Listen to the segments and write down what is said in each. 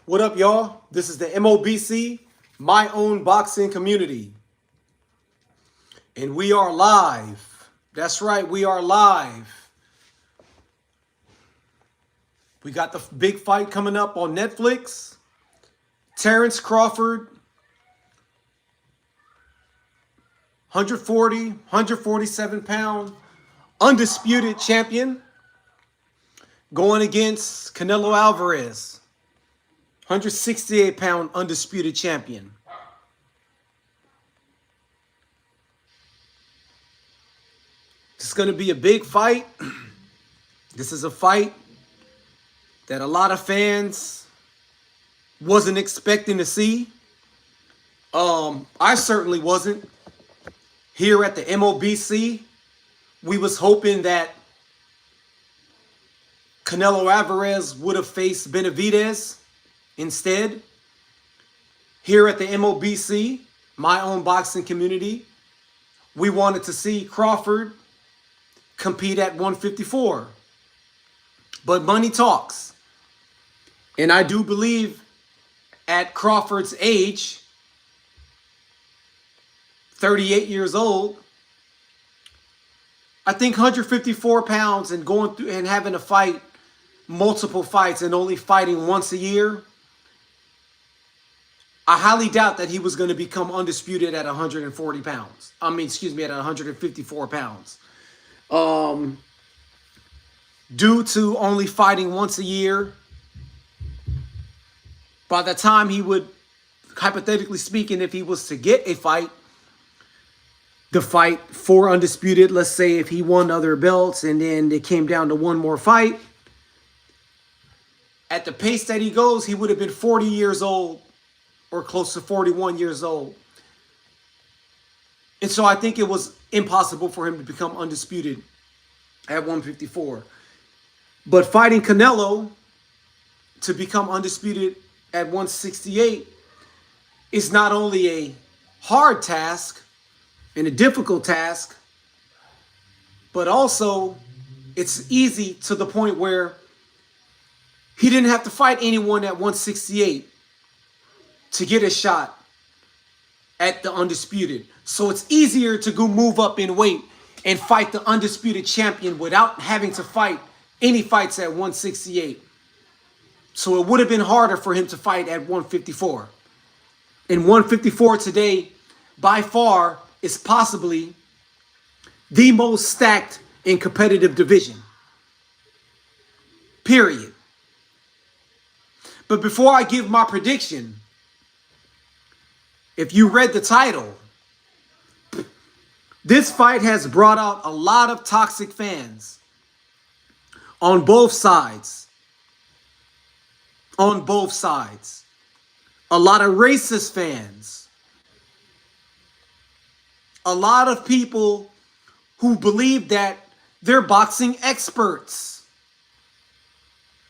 What up, y'all? This is the MOBC, My Own Boxing Community. And we are live. That's right, we are live. We got the big fight coming up on Netflix. Terence Crawford, 140, 147-pound, undisputed champion, going against Canelo Alvarez, 168-pound undisputed champion. This is going to be a big fight. This is a fight that a lot of fans wasn't expecting to see. I certainly wasn't. Here at the MOBC, we was hoping that Canelo Alvarez would have faced Benavidez instead. Here at the MOBC, My Own Boxing Community, we wanted to see Crawford compete at 154. But money talks. And I do believe at Crawford's age, 38 years old, I think 154 pounds and going through and having to fight multiple fights and only fighting once a year, I highly doubt that he was going to become undisputed at 140 pounds. At 154 pounds. Due to only fighting once a year, by the time he would, hypothetically speaking, if he was to get a fight, the fight for undisputed, let's say if he won other belts and then it came down to one more fight, at the pace that he goes, he would have been 40 years old or close to 41 years old. And so I think it was impossible for him to become undisputed at 154. But fighting Canelo to become undisputed at 168 is not only a hard task and a difficult task, but also it's easy to the point where he didn't have to fight anyone at 168 to get a shot at the undisputed. So it's easier to go move up in weight and fight the undisputed champion without having to fight any fights at 168. So it would have been harder for him to fight at 154. And 154 today, by far, is possibly the most stacked and competitive division. Period. But before I give my prediction, if you read the title, this fight has brought out a lot of toxic fans on both sides. On both sides. A lot of racist fans. A lot of people who believe that they're boxing experts.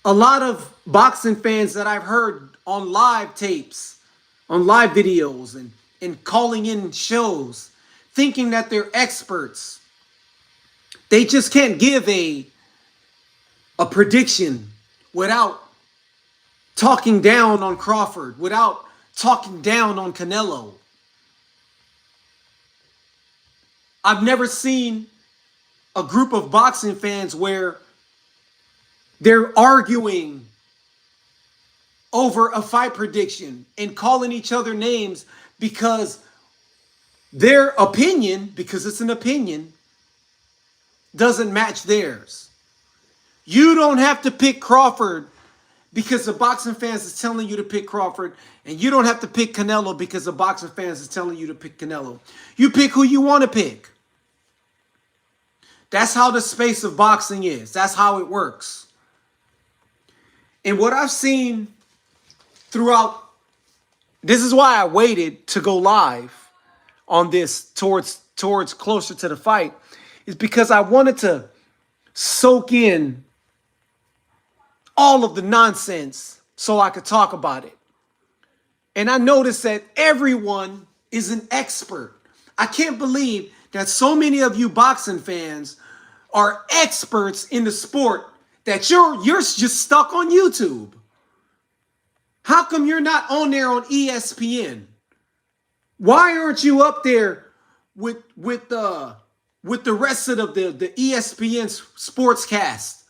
A lot of boxing fans that I've heard on live tapes, on live videos, and calling in shows, thinking that they're experts. They just can't give a prediction without talking down on Crawford, without talking down on Canelo. I've never seen a group of boxing fans where they're arguing over a fight prediction and calling each other names because their opinion, because it's an opinion, doesn't match theirs. You don't have to pick Crawford because the boxing fans is telling you to pick Crawford, and you don't have to pick Canelo because the boxing fans is telling you to pick Canelo. You pick who you want to pick. That's how the space of boxing is. That's how it works. And what I've seen throughout, this is why I waited to go live on this towards closer to the fight, is because I wanted to soak in all of the nonsense so I could talk about it. And I noticed that everyone is an expert. I can't believe that so many of you boxing fans are experts in the sport that you're just stuck on YouTube. How come you're not on there on ESPN? Why aren't you up there with the rest of the ESPN sportscast?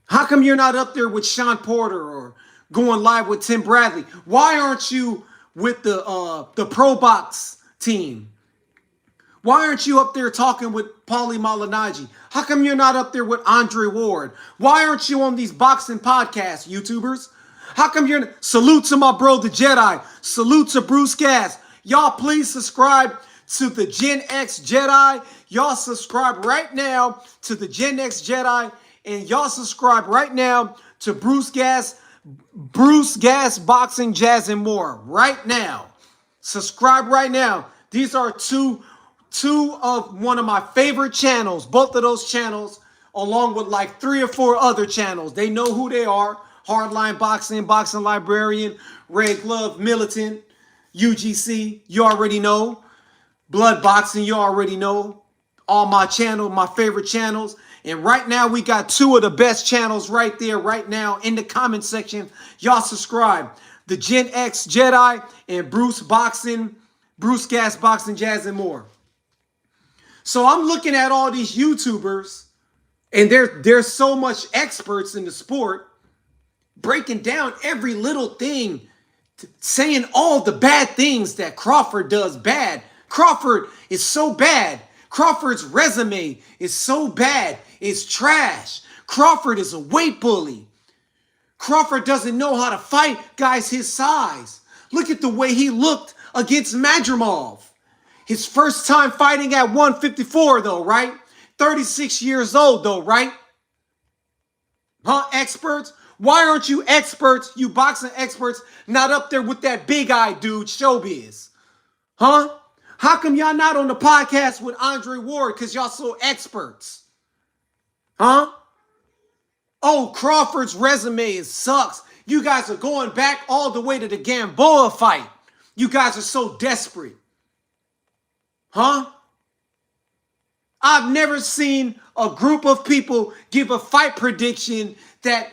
How come you're not up there with Sean Porter or going live with Tim Bradley? Why aren't you with the Pro Box team? Why aren't you up there talking with Paulie Malignaggi? How come you're not up there with Andre Ward? Why aren't you on these boxing podcasts, YouTubers? How come you're... Salute to my bro, the Jedi. Salute to Bruce Gas. Y'all please subscribe to the Gen X Jedi. Y'all subscribe right now to the Gen X Jedi. And y'all subscribe right now to Bruce Gas Boxing, Jazz, and More. Right now. Subscribe right now. These are two of one of my favorite channels. Both of those channels, along with like 3 or 4 other channels. They know who they are. Hardline Boxing, Boxing Librarian, Red Glove, Militant, UGC, you already know. Blood Boxing, you already know. All my channel, my favorite channels. And right now, we got 2 of the best channels right there, right now, in the comment section. Y'all subscribe. The Gen X Jedi and Bruce Gas Boxing, Jazz, and More. So I'm looking at all these YouTubers, and there's so much experts in the sport, breaking down every little thing, saying all the bad things that Crawford does bad. Crawford is so bad. Crawford's resume is so bad. It's trash. Crawford is a weight bully. Crawford doesn't know how to fight guys his size. Look at the way he looked against Madrimov. His first time fighting at 154 though, right? 36 years old though, right? Huh, experts? Why aren't you experts, you boxing experts, not up there with that big-eyed dude, Showbiz? Huh? How come y'all not on the podcast with Andre Ward? Because y'all so experts. Huh? Oh, Crawford's resume sucks. You guys are going back all the way to the Gamboa fight. You guys are so desperate. Huh? I've never seen a group of people give a fight prediction that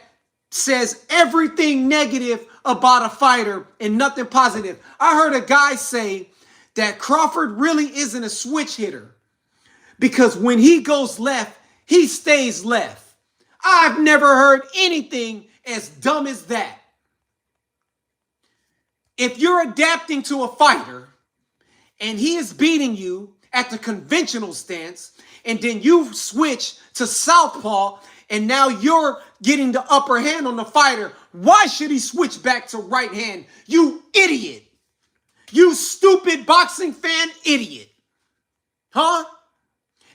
says everything negative about a fighter and nothing positive. I heard a guy say that Crawford really isn't a switch hitter because when he goes left, he stays left. I've never heard anything as dumb as that. If you're adapting to a fighter and he is beating you at the conventional stance and then you switch to southpaw and now you're getting the upper hand on the fighter, why should he switch back to right hand? You idiot. You stupid boxing fan idiot. Huh?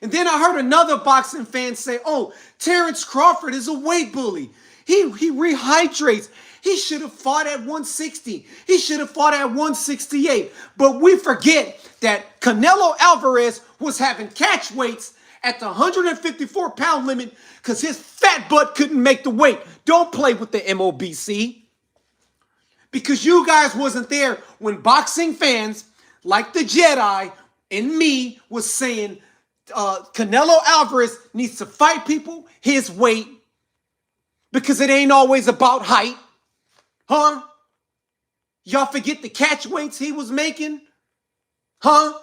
And then I heard another boxing fan say, oh, Terence Crawford is a weight bully. He rehydrates. He should have fought at 160. He should have fought at 168. But we forget that Canelo Alvarez was having catch weights at the 154-pound limit because his fat butt couldn't make the weight. Don't play with the MOBC. Because you guys wasn't there when boxing fans like the Jedi and me was saying Canelo Alvarez needs to fight people his weight because it ain't always about height. Huh? Y'all forget the catch weights he was making? Huh?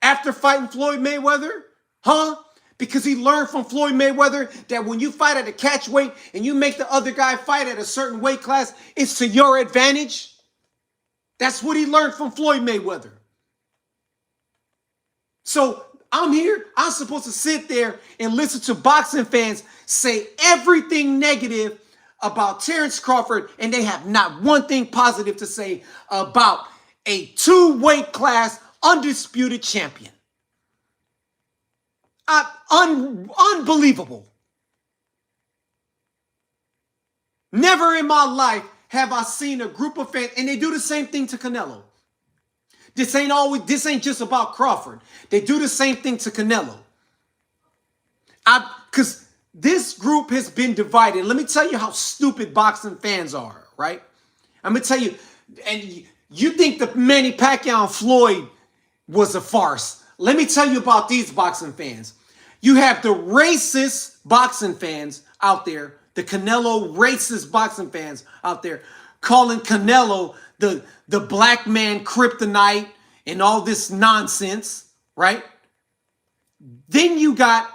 After fighting Floyd Mayweather? Huh? Because he learned from Floyd Mayweather that when you fight at a catch weight and you make the other guy fight at a certain weight class, it's to your advantage. That's what he learned from Floyd Mayweather. So I'm here. I'm supposed to sit there and listen to boxing fans say everything negative about Terence Crawford, and they have not one thing positive to say about a 2-weight class undisputed champion. Unbelievable. Never in my life have I seen a group of fans, and they do the same thing to Canelo. This ain't just about Crawford. They do the same thing to Canelo. Because this group has been divided. Let me tell you how stupid boxing fans are, right? I'm going to tell you, and you think the Manny Pacquiao and Floyd was a farce. Let me tell you about these boxing fans. You have the racist boxing fans out there, the Canelo racist boxing fans out there, calling Canelo the black man kryptonite and all this nonsense, right? Then you got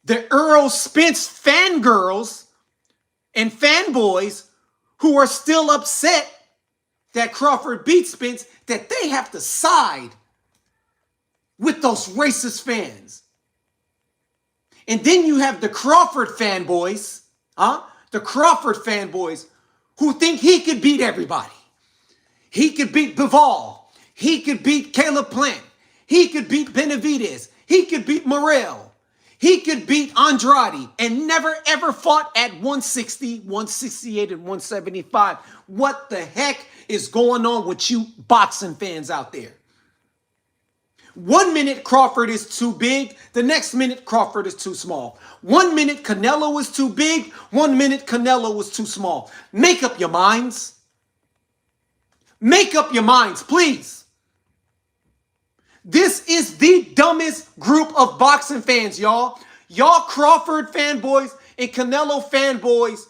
the Earl Spence fangirls and fanboys who are still upset that Crawford beat Spence, that they have to side with those racist fans. And then you have the Crawford fanboys, the Crawford fanboys who think he could beat everybody. He could beat Bivol. He could beat Caleb Plant. He could beat Benavidez. He could beat Morrell. He could beat Andrade and never ever fought at 160, 168, and 175. What the heck is going on with you boxing fans out there? 1 minute Crawford is too big. The next minute Crawford is too small. 1 minute Canelo is too big. 1 minute Canelo was too small. Make up your minds. Make up your minds, please. This is the dumbest group of boxing fans, y'all. Y'all Crawford fanboys and Canelo fanboys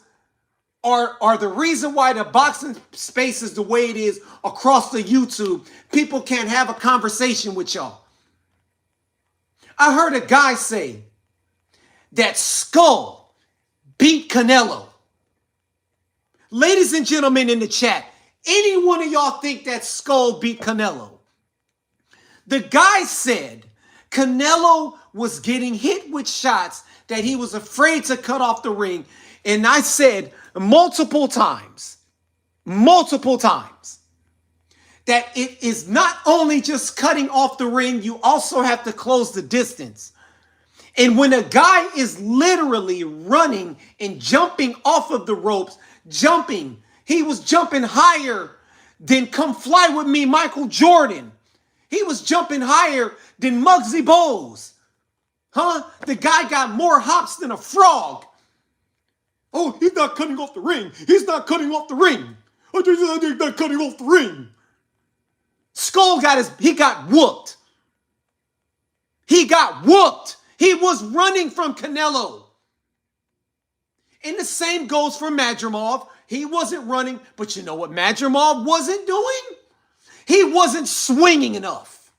are the reason why the boxing space is the way it is across the YouTube. People can't have a conversation with y'all. I heard a guy say that Skull beat Canelo. Ladies and gentlemen in the chat, any one of y'all think that Skull beat Canelo? The guy said Canelo was getting hit with shots that he was afraid to cut off the ring. And I said multiple times, that it is not only just cutting off the ring, you also have to close the distance. And when a guy is literally running and jumping off of the ropes, he was jumping higher than Come Fly With Me, Michael Jordan. He was jumping higher than Muggsy Bogues. The guy got more hops than a frog. Oh, he's not cutting off the ring. He's not cutting off the ring. Oh, he's not cutting off the ring. Skull he got whooped. He got whooped. He was running from Canelo. And the same goes for Madrimov. He wasn't running, but you know what Madrimov wasn't doing? He wasn't swinging enough.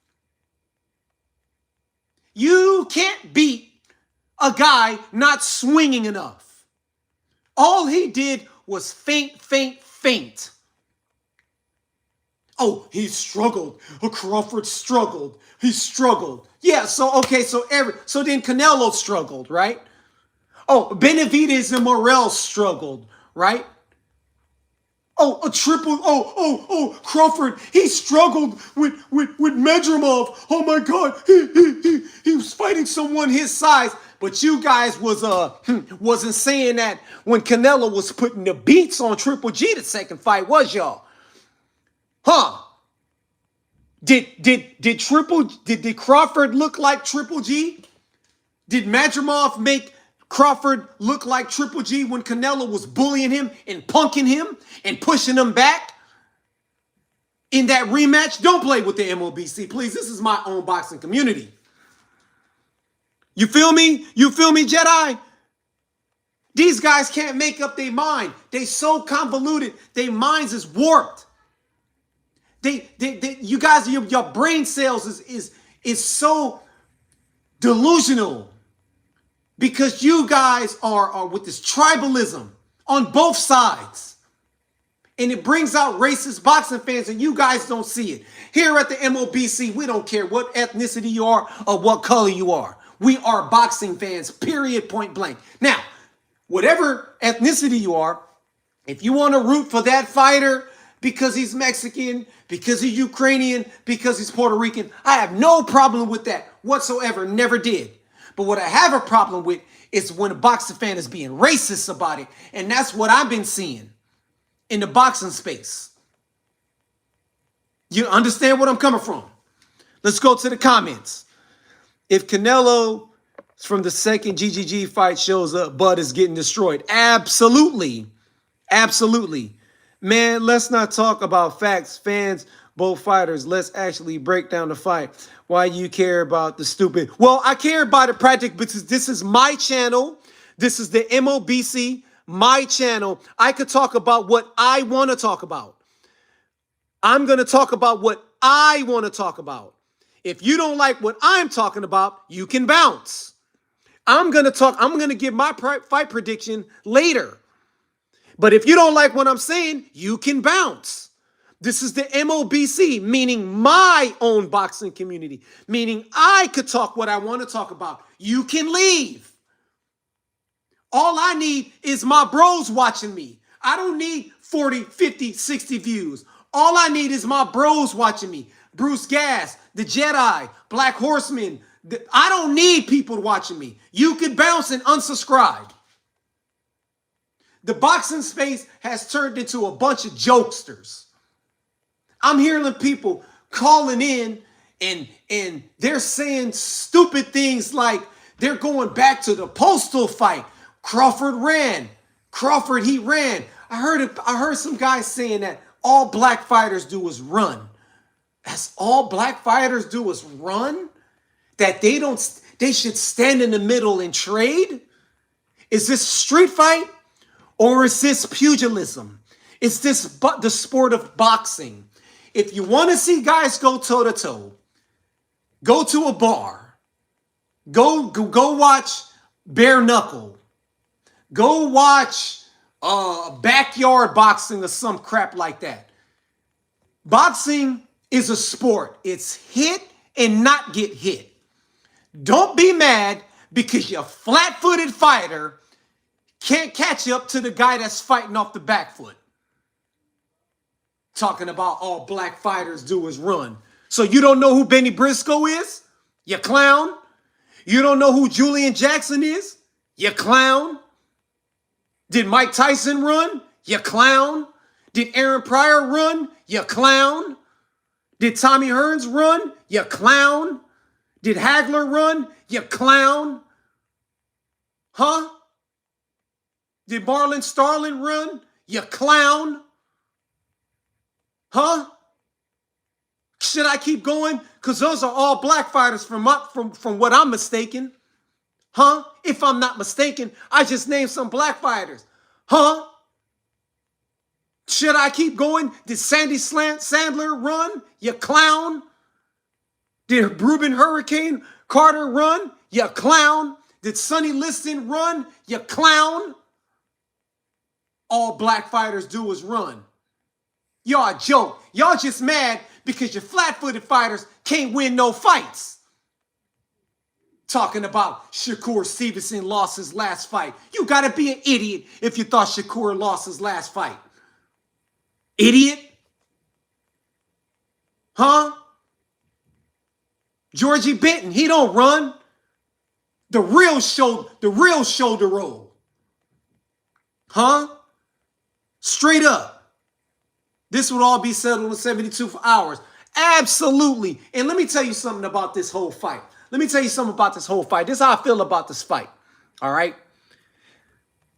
You can't beat a guy not swinging enough. All he did was feint. Oh, he struggled. Crawford struggled. He struggled. Yeah, so then Canelo struggled, right? Oh, Benavidez and Morrell struggled, right? Crawford, he struggled with Madrimov. Oh my God, he was fighting someone his size. But you guys wasn't saying that when Canelo was putting the beats on Triple G the second fight, was y'all? Did Crawford look like Triple G? Did Madrimov make Crawford looked like Triple G when Canelo was bullying him and punking him and pushing him back in that rematch? Don't play with the MOBC, please. This is my own boxing community. You feel me? You feel me, Jedi? These guys can't make up their mind. They so convoluted. Their minds is warped. You guys, your brain cells is so delusional. Because you guys are with this tribalism on both sides. And it brings out racist boxing fans, and you guys don't see it. Here at the MOBC, we don't care what ethnicity you are or what color you are. We are boxing fans, period, point blank. Now, whatever ethnicity you are, if you want to root for that fighter because he's Mexican, because he's Ukrainian, because he's Puerto Rican, I have no problem with that whatsoever, never did. But what I have a problem with is when a boxing fan is being racist about it. And that's what I've been seeing in the boxing space. You understand what I'm coming from? Let's go to the comments. If Canelo from the second GGG fight shows up, Bud is getting destroyed. Absolutely. Absolutely. Man, let's not talk about facts. Fans, both fighters, let's actually break down the fight. Why you care about the stupid? Well, I care about it practically because this is my channel. This is the MOBC my channel, I could talk about what I want to talk about. I'm going to talk about what I want to talk about. If you don't like what I'm talking about, you can bounce. I'm going to give my fight prediction later. But if you don't like what I'm saying, you can bounce. This is the MOBC, meaning my own boxing community, meaning I could talk what I want to talk about. You can leave. All I need is my bros watching me. I don't need 40, 50, 60 views. All I need is my bros watching me. Bruce Gas, the Jedi, Black Horseman. I don't need people watching me. You can bounce and unsubscribe. The boxing space has turned into a bunch of jokesters. I'm hearing people calling in and they're saying stupid things like they're going back to the postal fight. Crawford ran. Crawford, he ran. I heard some guys saying that all black fighters do is run. That's all black fighters do is run? That they should stand in the middle and trade? Is this street fight? Or is this pugilism? Is this the sport of boxing? If you want to see guys go toe-to-toe, go to a bar. Go watch bare knuckle. Go watch backyard boxing or some crap like that. Boxing is a sport. It's hit and not get hit. Don't be mad because your flat-footed fighter can't catch up to the guy that's fighting off the back foot. Talking about all black fighters do is run. So you don't know who Benny Briscoe is? You clown. You don't know who Julian Jackson is? You clown. Did Mike Tyson run? You clown. Did Aaron Pryor run? You clown. Did Tommy Hearns run? You clown. Did Hagler run? You clown. Huh? Did Marlon Starling run? You clown. Huh? Should I keep going? Because those are all black fighters from what I'm mistaken. Huh? If I'm not mistaken, I just named some black fighters. Huh? Should I keep going? Did Sandy Sandler run? You clown. Did Ruben Hurricane Carter run? You clown. Did Sonny Liston run? You clown. All black fighters do is run. Y'all a joke. Y'all just mad because your flat-footed fighters can't win no fights. Talking about Shakur Stevenson lost his last fight. You gotta be an idiot if you thought Shakur lost his last fight. Idiot? Huh? Georgie Benton, he don't run. The real shoulder roll. Huh? Straight up. This would all be settled in 72 hours. Absolutely. And let me tell you something about this whole fight. This is how I feel about this fight. All right?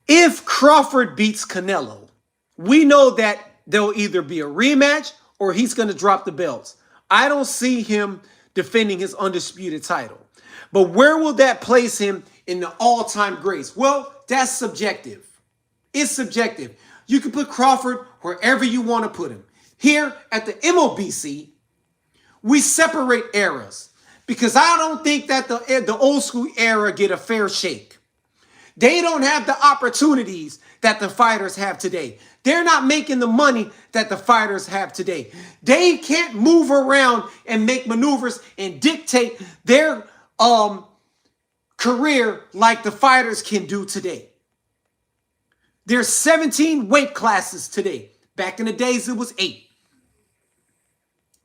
If Crawford beats Canelo, we know that there'll either be a rematch or he's going to drop the belts. I don't see him defending his undisputed title. But where will that place him in the all-time greats? Well, that's subjective. It's subjective. You can put Crawford wherever you want to put him. Here at the MOBC, we separate eras because I don't think that the old school era get a fair shake. They don't have the opportunities that the fighters have today. They're not making the money that the fighters have today. They can't move around and make maneuvers and dictate their career like the fighters can do today. There's 17 weight classes today. Back in the days, it was 8.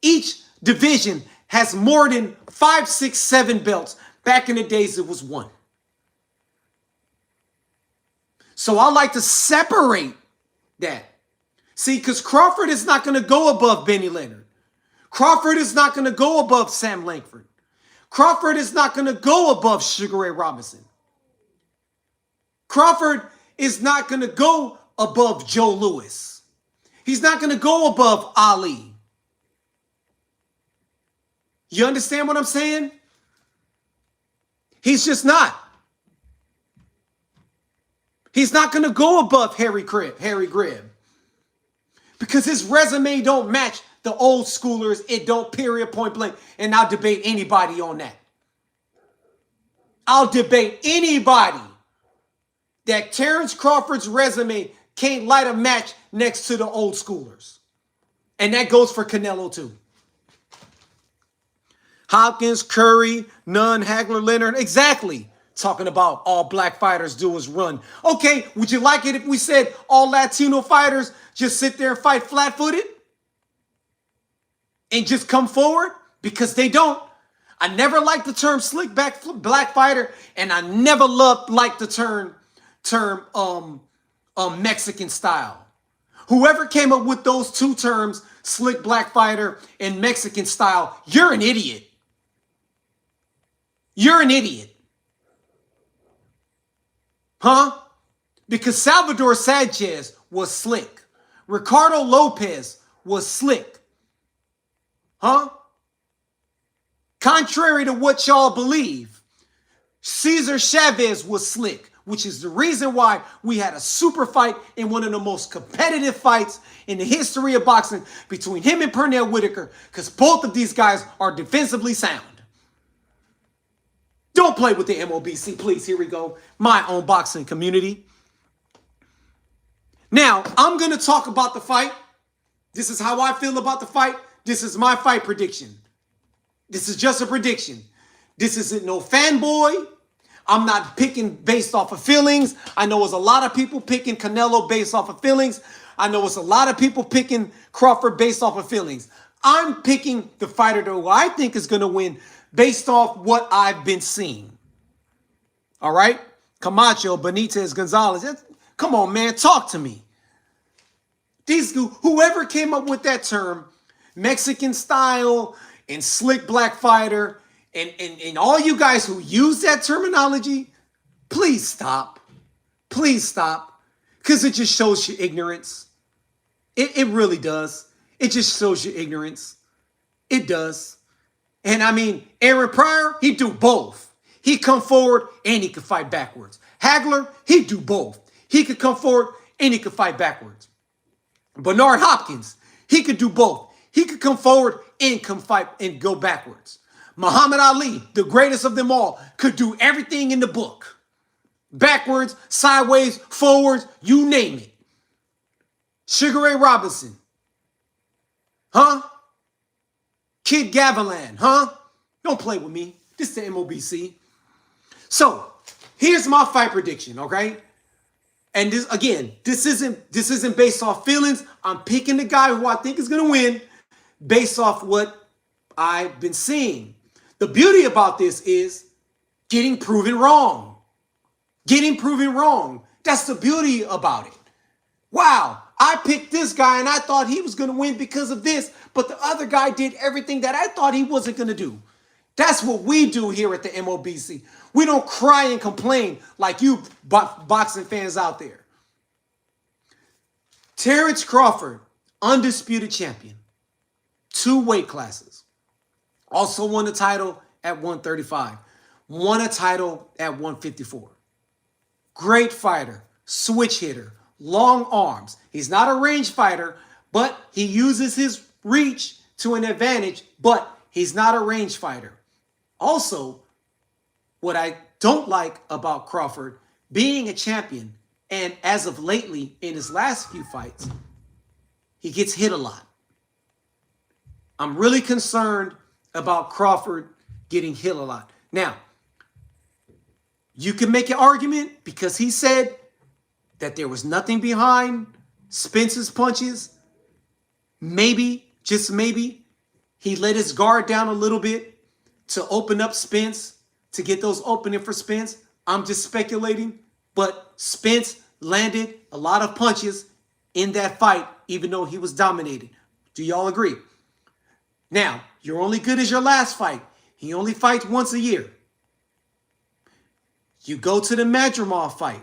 Each division has more than 5, 6, 7 belts. Back in the days, it was 1. So I like to separate that. See, because Crawford is not going to go above Benny Leonard. Crawford is not going to go above Sam Langford. Crawford is not going to go above Sugar Ray Robinson. Crawford is not going to go above Joe Louis. He's not going to go above Ali. You understand what I'm saying? He's just not. He's not going to go above Harry Gribb. Because his resume don't match the old schoolers. It don't, period, point blank. And I'll debate anybody on that. I'll debate anybody that Terence Crawford's resume can't light a match next to the old schoolers. And that goes for Canelo too. Hopkins, Curry, Nunn, Hagler, Leonard. Exactly. Talking about all black fighters do is run. Okay, would you like it if we said all Latino fighters just sit there and fight flat-footed? And just come forward? Because they don't. I never liked the term slick back black fighter, and I never liked the term Mexican style. Whoever came up with those two terms, slick black fighter and Mexican style, you're an idiot. You're an idiot. Huh? Because Salvador Sanchez was slick. Ricardo Lopez was slick. Huh? Contrary to what y'all believe, Cesar Chavez was slick, which is the reason why we had a super fight in one of the most competitive fights in the history of boxing between him and Pernell Whitaker, because both of these guys are defensively sound. Don't play with the MOBC, please. Here we go. My own boxing community. Now, I'm going to talk about the fight. This is how I feel about the fight. This is my fight prediction. This is just a prediction. This isn't no fanboy. I'm not picking based off of feelings. I know it's a lot of people picking Canelo based off of feelings. I know it's a lot of people picking Crawford based off of feelings. I'm picking the fighter who I think is going to win based off what I've been seeing. All right? Camacho, Benitez, Gonzalez. Come on, man. Talk to me. Whoever came up with that term, Mexican style and slick black fighter, and all you guys who use that terminology, please stop. Please stop. Because it just shows your ignorance. It really does. It just shows your ignorance. It does. And I mean, Aaron Pryor, he'd do both. He'd come forward and he could fight backwards. Hagler, he'd do both. He could come forward and he could fight backwards. Bernard Hopkins, he could do both. He could come forward and come fight and go backwards. Muhammad Ali, the greatest of them all, could do everything in the book. Backwards, sideways, forwards, you name it. Sugar Ray Robinson. Huh? Kid Gavilan, huh? Don't play with me. This is the MOBC. So, here's my fight prediction, okay? And this, again, this isn't based off feelings. I'm picking the guy who I think is going to win based off what I've been seeing. The beauty about this is getting proven wrong. Getting proven wrong. That's the beauty about it. Wow, I picked this guy and I thought he was going to win because of this, but the other guy did everything that I thought he wasn't going to do. That's what we do here at the MOBC. We don't cry and complain like you boxing fans out there. Terence Crawford, undisputed champion. 2 weight classes. Also won the title at 135. Won a title at 154. Great fighter, switch hitter, long arms. He's not a range fighter, but he uses his reach to an advantage, but he's not a range fighter. Also, what I don't like about Crawford being a champion, and as of lately in his last few fights, he gets hit a lot. I'm really concerned about Crawford getting hit a lot. Now, you can make an argument because he said that there was nothing behind Spence's punches. Maybe, just maybe, he let his guard down a little bit to open up Spence, to get those opening for Spence. I'm just speculating, but Spence landed a lot of punches in that fight, even though he was dominated. Do y'all agree? Now, you're only good as your last fight. He only fights once a year. You go to the Madrimov fight.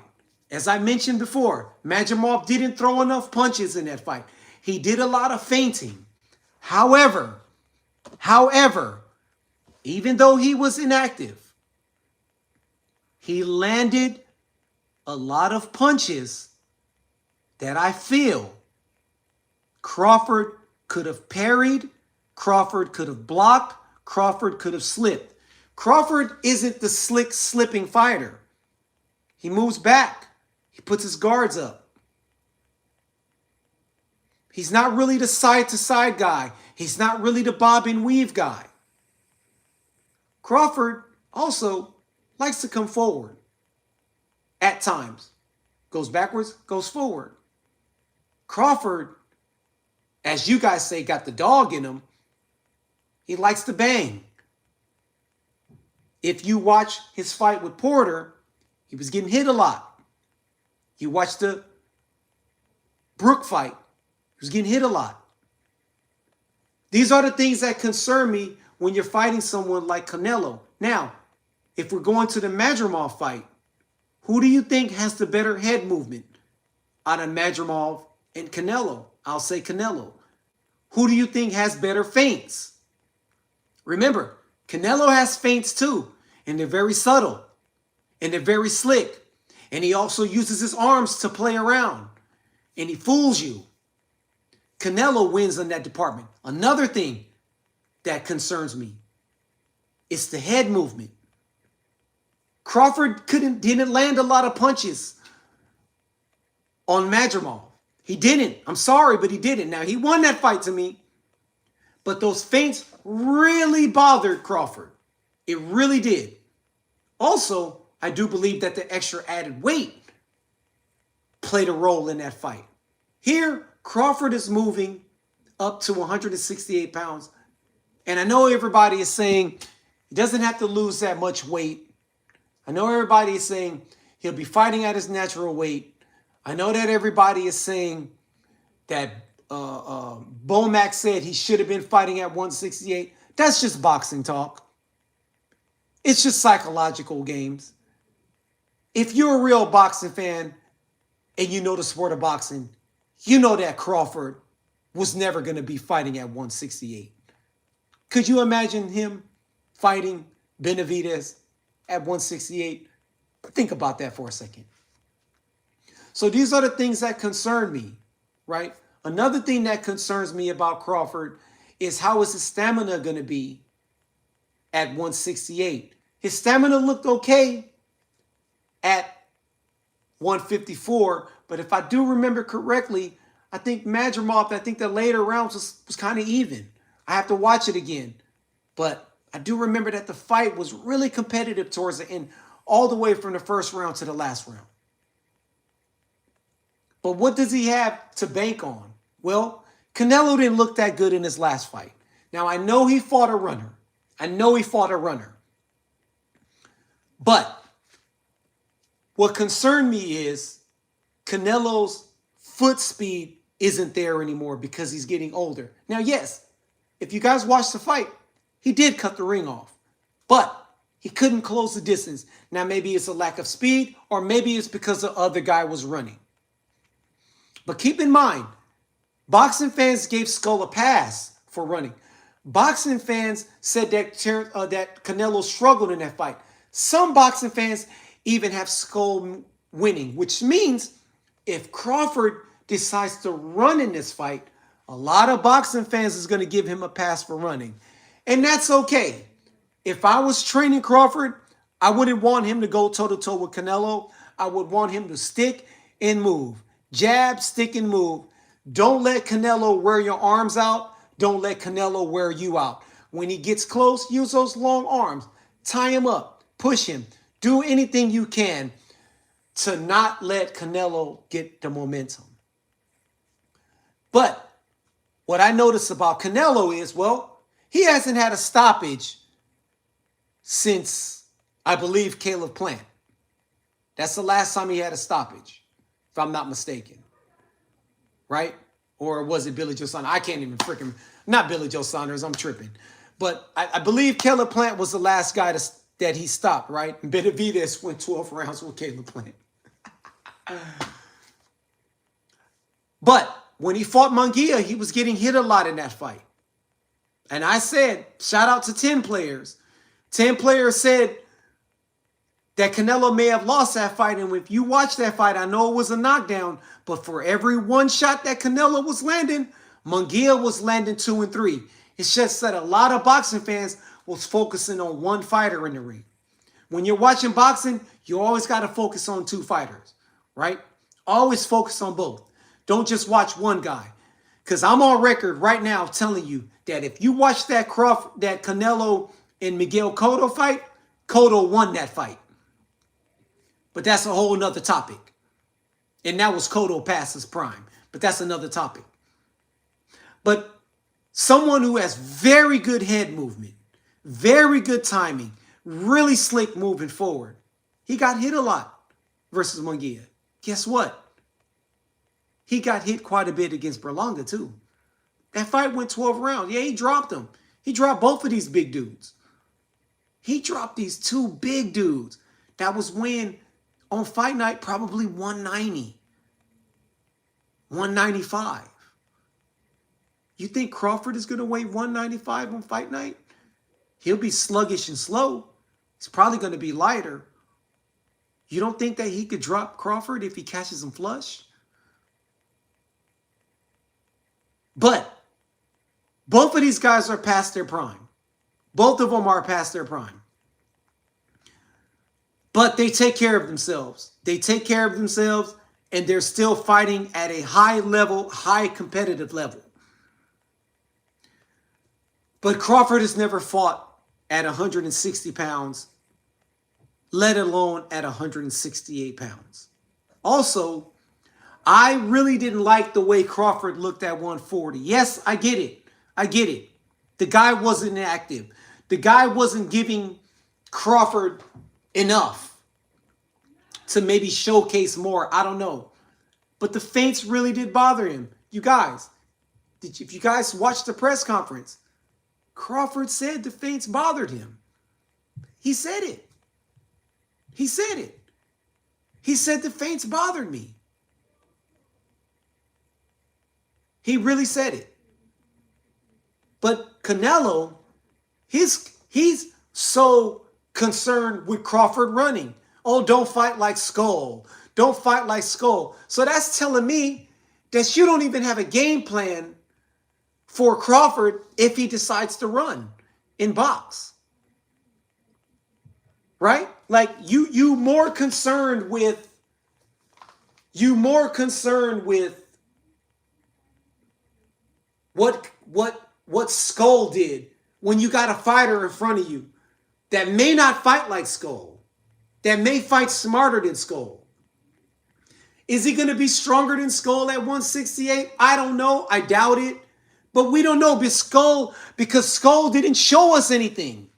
As I mentioned before, Madrimov didn't throw enough punches in that fight. He did a lot of feinting. However, even though he was inactive, he landed a lot of punches that I feel Crawford could have parried, Crawford could have blocked, Crawford could have slipped. Crawford isn't the slick slipping fighter. He moves back. He puts his guards up. He's not really the side-to-side guy. He's not really the bob and weave guy. Crawford also likes to come forward at times. Goes backwards, goes forward. Crawford, as you guys say, got the dog in him. He likes to bang. If you watch his fight with Porter, he was getting hit a lot. You watch the Brook fight, he was getting hit a lot. These are the things that concern me when you're fighting someone like Canelo. Now, if we're going to the Madrimov fight, who do you think has the better head movement out of Madrimov and Canelo? I'll say Canelo. Who do you think has better feints? Remember, Canelo has feints too, and they're very subtle, and they're very slick, and he also uses his arms to play around, and he fools you. Canelo wins in that department. Another thing that concerns me is the head movement. Crawford didn't land a lot of punches on Madrimov. He didn't. I'm sorry, but he didn't. Now, he won that fight to me, but those feints really bothered Crawford. It really did. Also, I do believe that the extra added weight played a role in that fight. Here, Crawford is moving up to 168 pounds. And I know everybody is saying he doesn't have to lose that much weight. I know everybody is saying he'll be fighting at his natural weight. I know that everybody is saying that Bomac said he should have been fighting at 168. That's just boxing talk. It's just psychological games. If you're a real boxing fan and you know the sport of boxing, you know that Crawford was never going to be fighting at 168. Could you imagine him fighting Benavidez at 168? Think about that for a second. So these are the things that concern me, right? Another thing that concerns me about Crawford is how is his stamina going to be at 168? His stamina looked okay at 154, but if I do remember correctly, I think Madrimov, I think the later rounds was kind of even. I have to watch it again. But I do remember that the fight was really competitive towards the end, all the way from the first round to the last round. But what does he have to bank on? Well, Canelo didn't look that good in his last fight. Now, I know he fought a runner. But what concerned me is Canelo's foot speed isn't there anymore because he's getting older. Now, yes, if you guys watched the fight, he did cut the ring off, but he couldn't close the distance. Now, maybe it's a lack of speed, or maybe it's because the other guy was running. But keep in mind, boxing fans gave Skull a pass for running. Boxing fans said that Canelo struggled in that fight. Some boxing fans even have Skull winning, which means if Crawford decides to run in this fight, a lot of boxing fans is going to give him a pass for running. And that's okay. If I was training Crawford, I wouldn't want him to go toe-to-toe with Canelo. I would want him to stick and move. Jab, stick, and move. Don't let Canelo wear your arms out. Don't let Canelo wear you out. When he gets close, use those long arms. Tie him up. Push him. Do anything you can to not let Canelo get the momentum. But what I notice about Canelo is, well, he hasn't had a stoppage since, I believe, Caleb Plant. That's the last time he had a stoppage, if I'm not mistaken. Right? Or was it Billy Joe Saunders? I can't even freaking, not Billy Joe Saunders, I'm tripping. But I believe Caleb Plant was the last guy that he stopped, right? And Benavidez went 12 rounds with Caleb Plant. But when he fought Munguia, he was getting hit a lot in that fight. And I said, shout out to 10 players. 10 players said that Canelo may have lost that fight. And if you watch that fight, I know it was a knockdown, but for every one shot that Canelo was landing, Munguia was landing 2 and 3. It's just that a lot of boxing fans was focusing on one fighter in the ring. When you're watching boxing, you always got to focus on 2 fighters, right? Always focus on both. Don't just watch one guy. Because I'm on record right now telling you that if you watch that Canelo and Miguel Cotto fight, Cotto won that fight. But that's a whole nother topic. And that was Cotto past his prime. But that's another topic. But someone who has very good head movement, very good timing, really slick moving forward. He got hit a lot versus Munguia. Guess what? He got hit quite a bit against Berlanga too. That fight went 12 rounds. Yeah, he dropped them. He dropped both of these big dudes. He dropped these 2 big dudes that was weighing on fight night probably 190, 195. You think Crawford is going to weigh 195 on fight night? He'll be sluggish and slow. He's probably going to be lighter. You don't think that he could drop Crawford if he catches him flush? But both of these guys are past their prime. Both of them are past their prime. But they take care of themselves. They take care of themselves, and they're still fighting at a high level, high competitive level. But Crawford has never fought at 160 pounds, let alone at 168 pounds. Also, I really didn't like the way Crawford looked at 140. Yes, I get it. I get it. The guy wasn't active. The guy wasn't giving Crawford enough to maybe showcase more. I don't know. But the feints really did bother him. You guys, if you guys watched the press conference, Crawford said the feints bothered him. He said it. He said it. He said the feints bothered me. He really said it. But Canelo, he's so concerned with Crawford running. Oh, don't fight like Skull. Don't fight like Skull. So that's telling me that you don't even have a game plan for Crawford if he decides to run in box. Right? Like you more concerned with what Skull did when you got a fighter in front of you that may not fight like Skull, that may fight smarter than Skull. Is he going to be stronger than Skull at 168? I don't know. I doubt it. But we don't know because Skull didn't show us anything.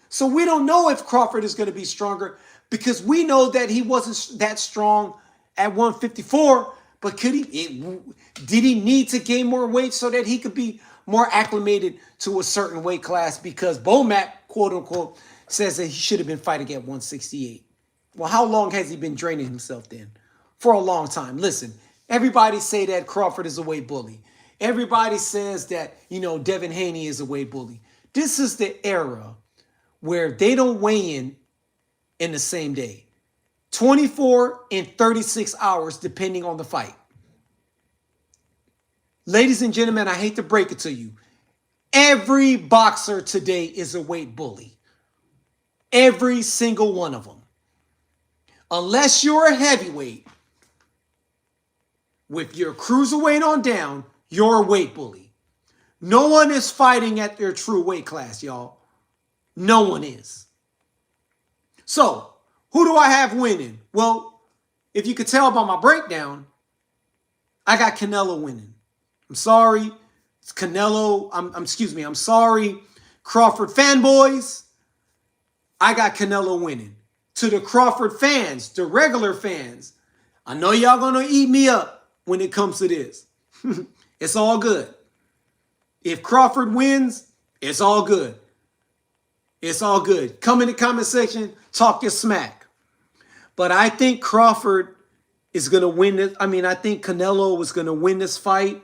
So we don't know if Crawford is going to be stronger because we know that he wasn't that strong at 154. But did he need to gain more weight so that he could be more acclimated to a certain weight class? Because Bomac, quote unquote, says that he should have been fighting at 168. Well, how long has he been draining himself then? For a long time. Listen, everybody say that Crawford is a weight bully. Everybody says that, Devin Haney is a weight bully. This is the era where they don't weigh in the same day. 24 and 36 hours, depending on the fight. Ladies and gentlemen, I hate to break it to you. Every boxer today is a weight bully. Every single one of them. Unless you're a heavyweight, with your cruiserweight on down, you're a weight bully. No one is fighting at their true weight class, y'all. No one is. So, who do I have winning? Well, if you could tell by my breakdown, I got Canelo winning. I'm sorry. It's Canelo. I'm sorry, Crawford fanboys. I got Canelo winning. To the Crawford fans, the regular fans, I know y'all gonna eat me up when it comes to this. It's all good. If Crawford wins, it's all good. It's all good. Come in the comment section, talk your smack. But I think Crawford is going to win this. I think Canelo was going to win this fight.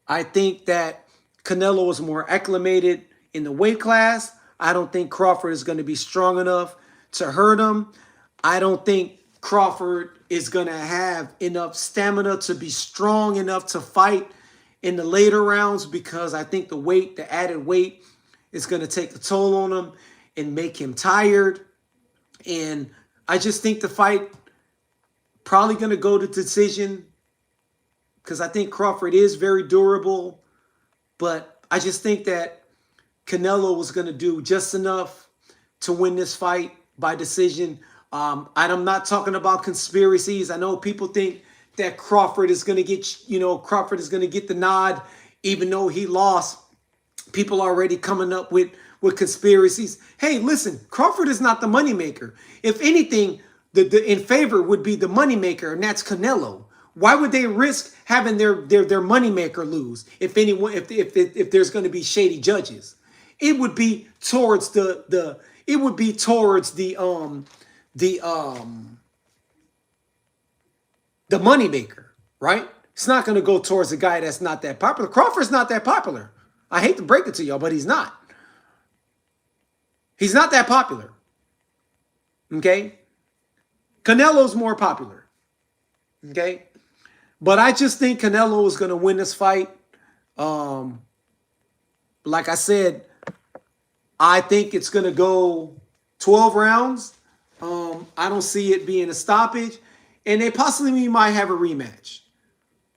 I think that Canelo is more acclimated in the weight class. I don't think Crawford is going to be strong enough to hurt him. I don't think Crawford is going to have enough stamina to be strong enough to fight in the later rounds, because I think the added weight is going to take a toll on him and make him tired. And I just think the fight probably going to go to decision, because I think Crawford is very durable. But I just think that Canelo was going to do just enough to win this fight by decision. I'm not talking about conspiracies. I know people think that Crawford is going to get, Crawford is going to get the nod, even though he lost. People are already coming up with conspiracies. Hey, listen, Crawford is not the moneymaker. If anything, the in favor would be the moneymaker, and that's Canelo. Why would they risk having their moneymaker lose if there's going to be shady judges? It would be towards the moneymaker, right? It's not going to go towards a guy that's not that popular. Crawford's not that popular. I hate to break it to y'all, but he's not. He's not that popular. Okay? Canelo's more popular. Okay? But I just think Canelo is going to win this fight. Like I said, I think it's going to go 12 rounds. I don't see it being a stoppage. And they possibly might have a rematch.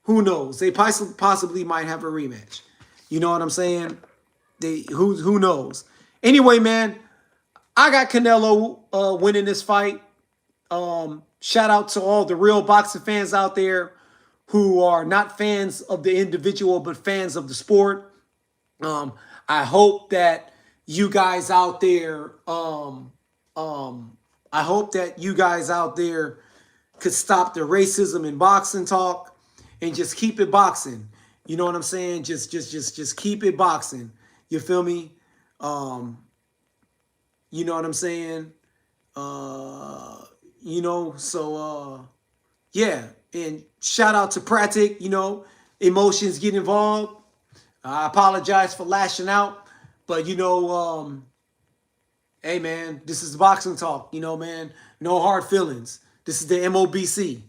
Who knows? They possibly might have a rematch. You know what I'm saying? Who knows? Anyway, man, I got Canelo winning this fight. Shout out to all the real boxing fans out there who are not fans of the individual, but fans of the sport. I hope that you guys out there, could stop the racism in boxing talk and just keep it boxing. You know what I'm saying? Just keep it boxing. You feel me? You know what I'm saying? Yeah. And shout out to Pratik, emotions get involved. I apologize for lashing out, but hey man, this is boxing talk, man. No hard feelings. This is the MOBC.